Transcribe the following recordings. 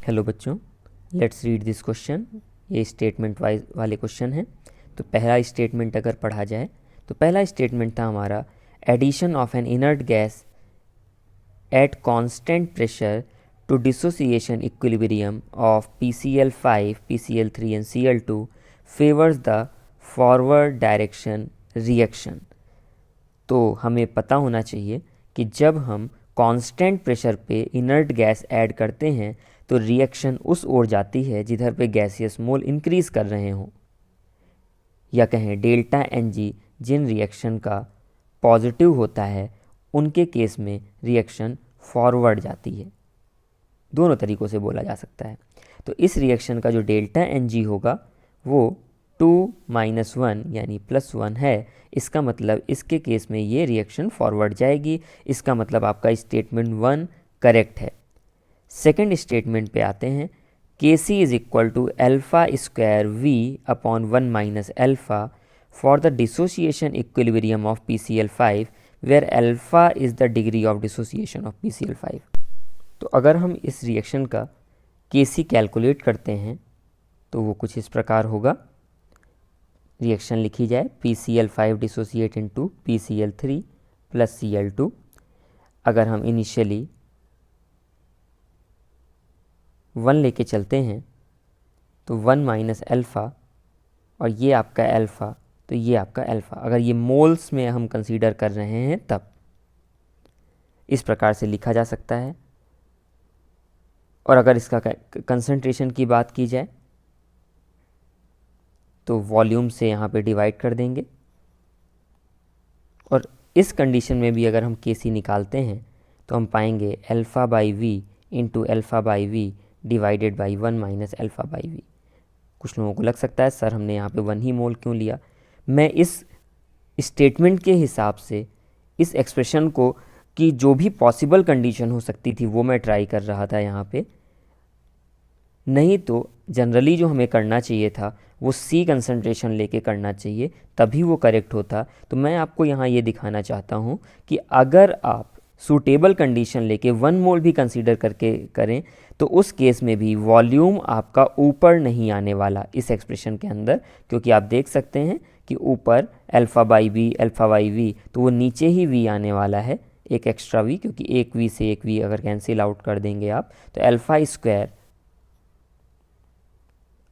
Hello बच्चों, let's read this question. ये statement wise वाले क्वेश्चन हैं। तो पहला स्टेटमेंट अगर पढ़ा जाए तो पहला स्टेटमेंट था हमारा, addition of an inert gas at constant pressure to dissociation equilibrium of PCl5, PCl3 and Cl2 favours the forward direction reaction. तो हमें पता होना चाहिए कि जब हम कांस्टेंट प्रेशर पे इनर्ट गैस ऐड करते हैं तो रिएक्शन उस ओर जाती है जिधर पे गैसियस मोल इंक्रीज कर रहे हों, या कहें डेल्टा Ng जिन रिएक्शन का पॉजिटिव होता है उनके केस में रिएक्शन फॉरवर्ड जाती है। दोनों तरीक़ों से बोला जा सकता है। तो इस रिएक्शन का जो डेल्टा Ng होगा वो 2 - 1 यानी +1 है। इसका मतलब इसके केस में ये रिएक्शन फॉरवर्ड जाएगी। इसका मतलब आपका स्टेटमेंट 1 करेक्ट है। सेकेंड स्टेटमेंट पे आते हैं, Kc is equal to alpha square V upon 1 - alpha for the dissociation equilibrium of PCl5 where alpha is the degree of dissociation of PCl5। तो अगर हम इस रिएक्शन का Kc कैलकुलेट करते हैं तो वो कुछ इस प्रकार होगा। रिएक्शन लिखी जाए, PCl5 dissociate into PCl3 plus Cl2। अगर हम इनिशियली 1 लेके चलते हैं तो 1 - अल्फ़ा और ये आपका अल्फ़ा, तो ये आपका अल्फ़ा। अगर ये मोल्स में हम कंसीडर कर रहे हैं तब इस प्रकार से लिखा जा सकता है। और अगर इसका कंसंट्रेशन की बात की जाए तो वॉल्यूम से यहाँ पे डिवाइड कर देंगे। और इस कंडीशन में भी अगर हम Kc निकालते हैं तो हम पाएंगे alpha by V into alpha by V divided by 1 - alpha by V। कुछ लोगों को लग सकता है सर हमने यहाँ पे 1 ही मोल क्यों लिया। मैं इस स्टेटमेंट के हिसाब से इस एक्सप्रेशन को कि जो भी पॉसिबल कंडीशन हो सकती थी वो मैं ट्राई कर रहा था यहाँ पे। नहीं तो जनरली जो हमें करना चाहिए था वो C कंसंट्रेशन लेके करना चाहिए, तभी वो करेक्ट होता। तो मैं आपको यहाँ ये दिखाना चाहता हूँ कि अगर आप सूटेबल कंडीशन लेके 1 मोल भी कंसीडर करके करें तो उस केस में भी वॉल्यूम आपका ऊपर नहीं आने वाला इस एक्सप्रेशन के अंदर, क्योंकि आप देख सकते हैं कि ऊपर अल्फ़ा बाई V, तो वो नीचे ही V आने वाला है, एक एक्स्ट्रा V, क्योंकि एक V से एक V अगर कैंसिल आउट कर देंगे आप तो alpha square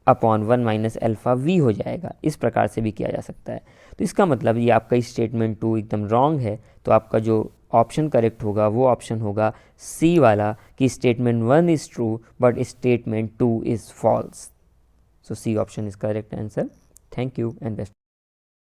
upon 1 - alpha V हो जाएगा। इस प्रकार से भी किया जा सकता है। तो इसका मतलब ये आपका स्टेटमेंट 2 एकदम रॉन्ग है। तो आपका जो ऑप्शन करेक्ट होगा वो ऑप्शन होगा C वाला, कि statement 1 is true but statement 2 is false. So C option is correct answer. Thank you and best.